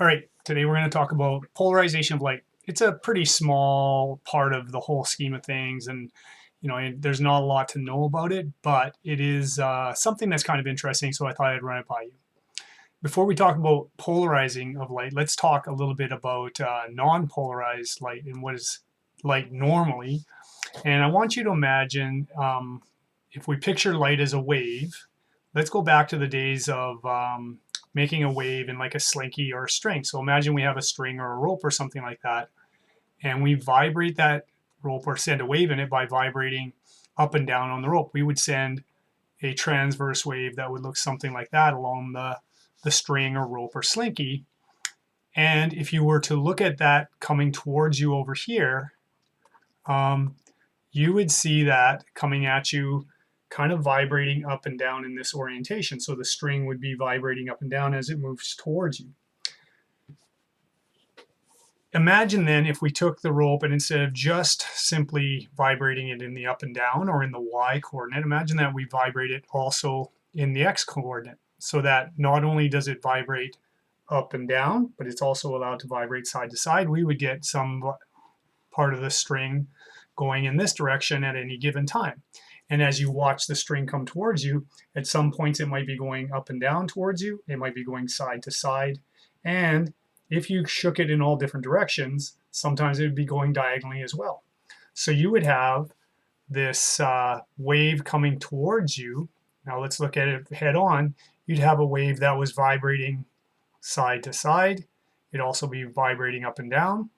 All right, today we're going to talk about polarization of light. It's a pretty small part of the whole scheme of things, and there's not a lot to know about it, but it is something that's kind of interesting, so I thought I'd run it by you. Before we talk about polarizing of light, let's talk a little bit about non-polarized light and what is light normally. And I want you to imagine if we picture light as a wave, let's go back to the days of making a wave in like a slinky or a string. So imagine we have a string or a rope or something like that, and we vibrate that rope or send a wave in it by vibrating up and down on the rope. We would send a transverse wave that would look something like that along the string or rope or slinky. And if you were to look at that coming towards you over here, you would see that coming at you kind of vibrating up and down in this orientation. So the string would be vibrating up and down as it moves towards you. Imagine then if we took the rope and instead of just simply vibrating it in the up and down or in the Y coordinate, imagine that we vibrate it also in the X coordinate, so that not only does it vibrate up and down, but it's also allowed to vibrate side to side. We would get some part of the string going in this direction at any given time. And as you watch the string come towards you, at some points it might be going up and down towards you, it might be going side to side, and if you shook it in all different directions, sometimes it would be going diagonally as well. So you would have this wave coming towards you. Now let's look at it head on. You'd have a wave that was vibrating side to side. It'd also be vibrating up and down.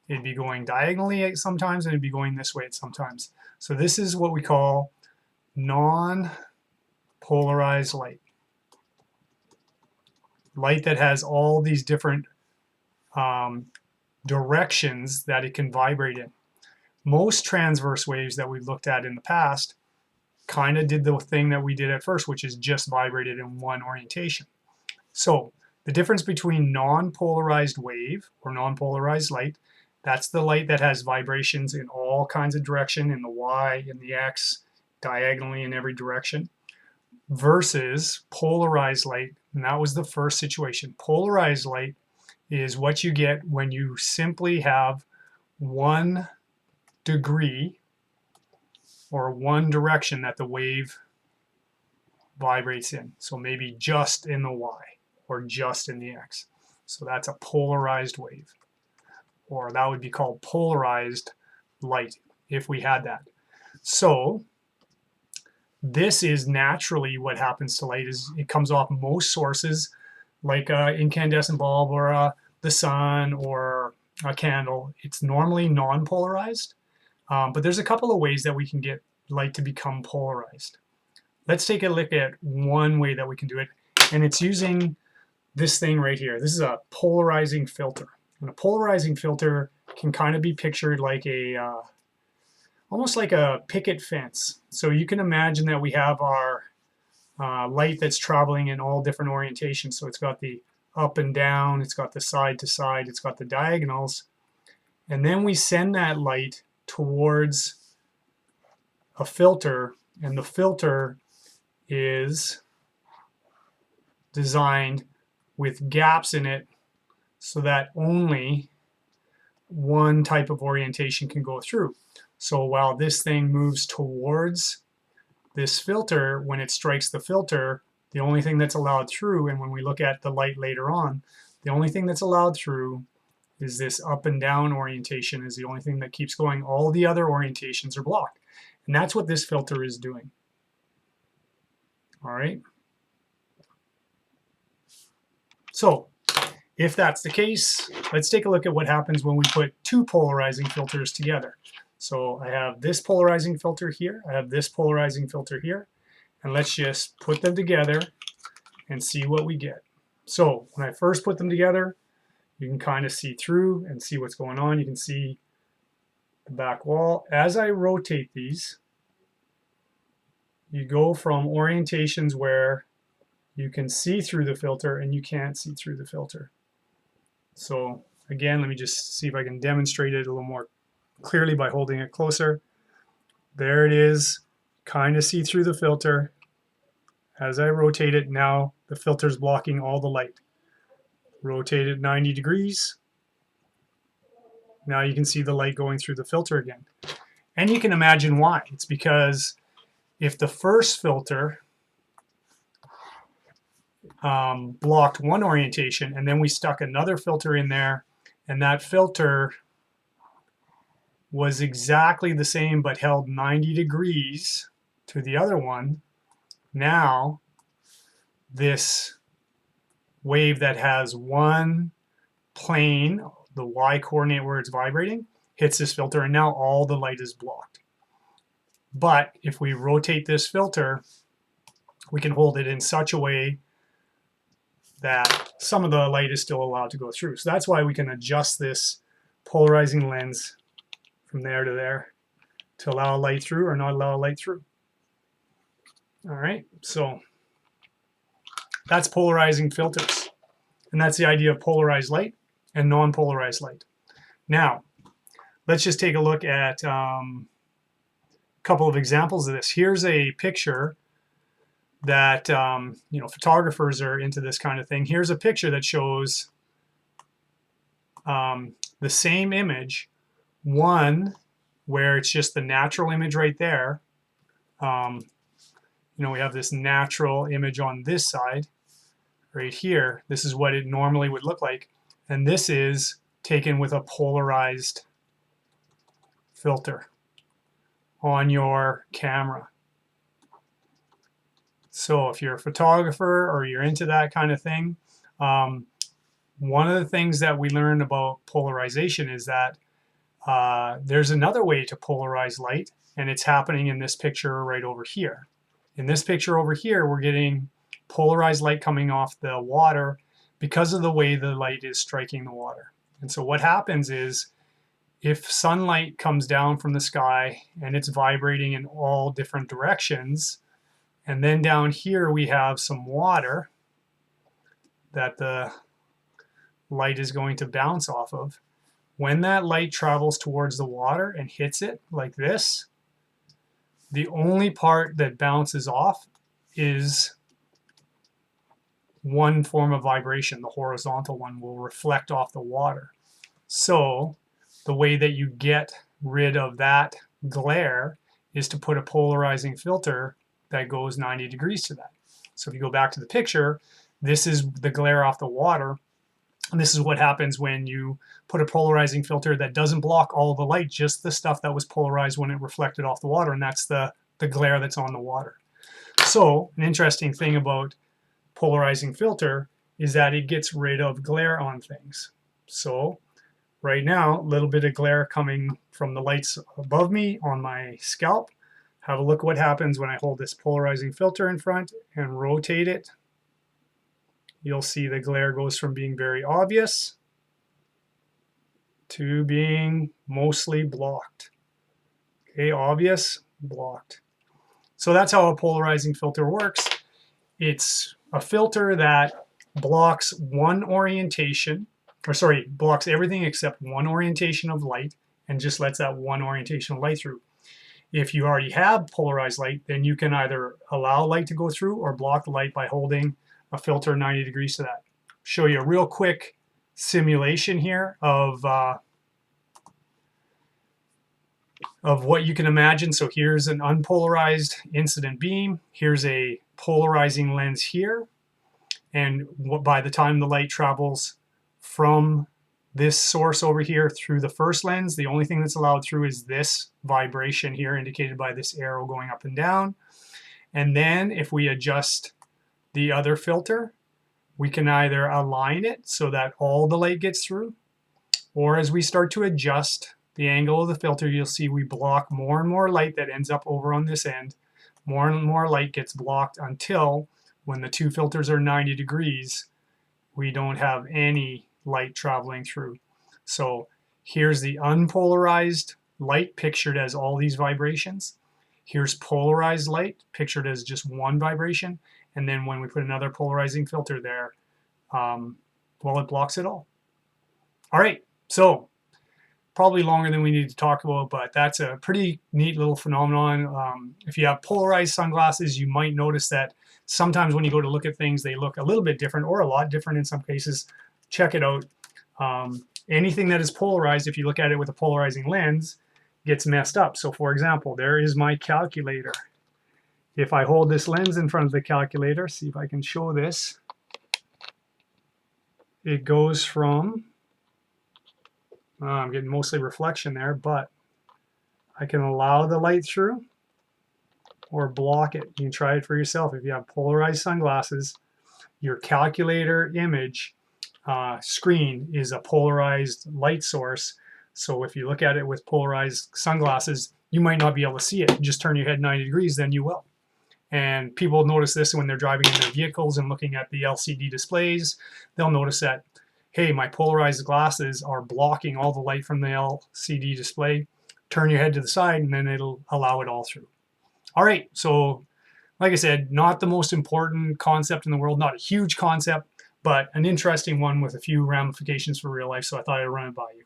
It'd be going diagonally sometimes, and it'd be going this way at sometimes. So this is what we call non-polarized light. Light that has all these different directions that it can vibrate in. Most transverse waves that we've looked at in the past kind of did the thing that we did at first, which is just vibrated in one orientation. So the difference between non-polarized wave or non-polarized light, that's the light that has vibrations in all kinds of direction, in the Y, in the X, diagonally in every direction, versus polarized light. And that was the first situation. Polarized light is what you get when you simply have 1 degree or one direction that the wave vibrates in. So maybe just in the Y or just in the X. So that's a polarized wave, or that would be called polarized light if we had that. So this is naturally what happens to light, is it comes off most sources like an incandescent bulb or the sun or a candle. It's normally non-polarized, but there's a couple of ways that we can get light to become polarized. Let's take a look at one way that we can do it, and it's using this thing right here. This is a polarizing filter. And a polarizing filter can kind of be pictured like a almost like a picket fence. So you can imagine that we have our light that's traveling in all different orientations. So it's got the up and down, it's got the side to side, it's got the diagonals, and then we send that light towards a filter, and the filter is designed with gaps in it so that only one type of orientation can go through. So while this thing moves towards this filter, when it strikes the filter, the only thing that's allowed through, and when we look at the light later on, the only thing that's allowed through is this up and down orientation is the only thing that keeps going. All the other orientations are blocked. And that's what this filter is doing. All right. So if that's the case, let's take a look at what happens when we put two polarizing filters together. So I have this polarizing filter here, I have this polarizing filter here, and let's just put them together and see what we get. So when I first put them together, you can kind of see through and see what's going on. You can see the back wall. As I rotate these, you go from orientations where you can see through the filter and you can't see through the filter. So again, let me just see if I can demonstrate it a little more clearly by holding it closer. There it is, kind of see through the filter. As I rotate it, now the filter is blocking all the light. rotate it 90 degrees. Now you can see the light going through the filter again. And you can imagine why. It's because if the first filter blocked one orientation and then we stuck another filter in there and that filter was exactly the same but held 90 degrees to the other one, now this wave that has one plane, the y coordinate where it's vibrating, hits this filter and now all the light is blocked. But if we rotate this filter, we can hold it in such a way that some of the light is still allowed to go through. So that's why we can adjust this polarizing lens from there to there to allow light through or not allow light through. All right, so that's polarizing filters. And that's the idea of polarized light and non-polarized light. Now, let's just take a look at a couple of examples of this. Here's a picture that, photographers are into this kind of thing. Here's a picture that shows the same image, one where it's just the natural image right there. We have this natural image on this side right here. This is what it normally would look like. And this is taken with a polarized filter on your camera. So if you're a photographer or you're into that kind of thing, one of the things that we learned about polarization is that there's another way to polarize light, and it's happening in this picture right over here. In this picture over here, we're getting polarized light coming off the water because of the way the light is striking the water. And so what happens is, if sunlight comes down from the sky and it's vibrating in all different directions, and then down here we have some water that the light is going to bounce off of, when that light travels towards the water and hits it like this, the only part that bounces off is one form of vibration. The horizontal one will reflect off the water. So the way that you get rid of that glare is to put a polarizing filter that goes 90 degrees to that. So if you go back to the picture, this is the glare off the water. And this is what happens when you put a polarizing filter that doesn't block all the light, just the stuff that was polarized when it reflected off the water, and that's the glare that's on the water. So an interesting thing about polarizing filter is that it gets rid of glare on things. So right now, a little bit of glare coming from the lights above me on my scalp. Have a look at what happens when I hold this polarizing filter in front and rotate it. You'll see the glare goes from being very obvious to being mostly blocked. Okay, obvious, blocked. So that's how a polarizing filter works. It's a filter that blocks one orientation, blocks everything except one orientation of light and just lets that one orientation of light through. If you already have polarized light, then you can either allow light to go through or block the light by holding a filter 90 degrees to that. Show you a real quick simulation here of what you can imagine. So here's an unpolarized incident beam. Here's a polarizing lens here. And by the time the light travels from this source over here through the first lens, the only thing that's allowed through is this vibration here, indicated by this arrow going up and down. And then if we adjust the other filter, we can either align it so that all the light gets through, or as we start to adjust the angle of the filter, you'll see we block more and more light that ends up over on this end. More and more light gets blocked until, when the two filters are 90 degrees, we don't have any light traveling through. So here's the unpolarized light pictured as all these vibrations. Here's polarized light pictured as just one vibration. And then when we put another polarizing filter there, it blocks it all. All right, so probably longer than we need to talk about, but that's a pretty neat little phenomenon. If you have polarized sunglasses, you might notice that sometimes when you go to look at things, they look a little bit different or a lot different in some cases check it out. Anything that is polarized, if you look at it with a polarizing lens, gets messed up. So for example, there is my calculator. If I hold this lens in front of the calculator, see if I can show this, it goes from, I'm getting mostly reflection there, but I can allow the light through or block it. You can try it for yourself. If you have polarized sunglasses, your calculator image screen is a polarized light source. So if you look at it with polarized sunglasses, you might not be able to see it. Just turn your head 90 degrees, then you will. And people notice this when they're driving in their vehicles and looking at the LCD displays. They'll notice that, hey, my polarized glasses are blocking all the light from the LCD display. Turn your head to the side and then it'll allow it all through. All right, so like I said, not the most important concept in the world, not a huge concept, but an interesting one with a few ramifications for real life, so I thought I'd run it by you.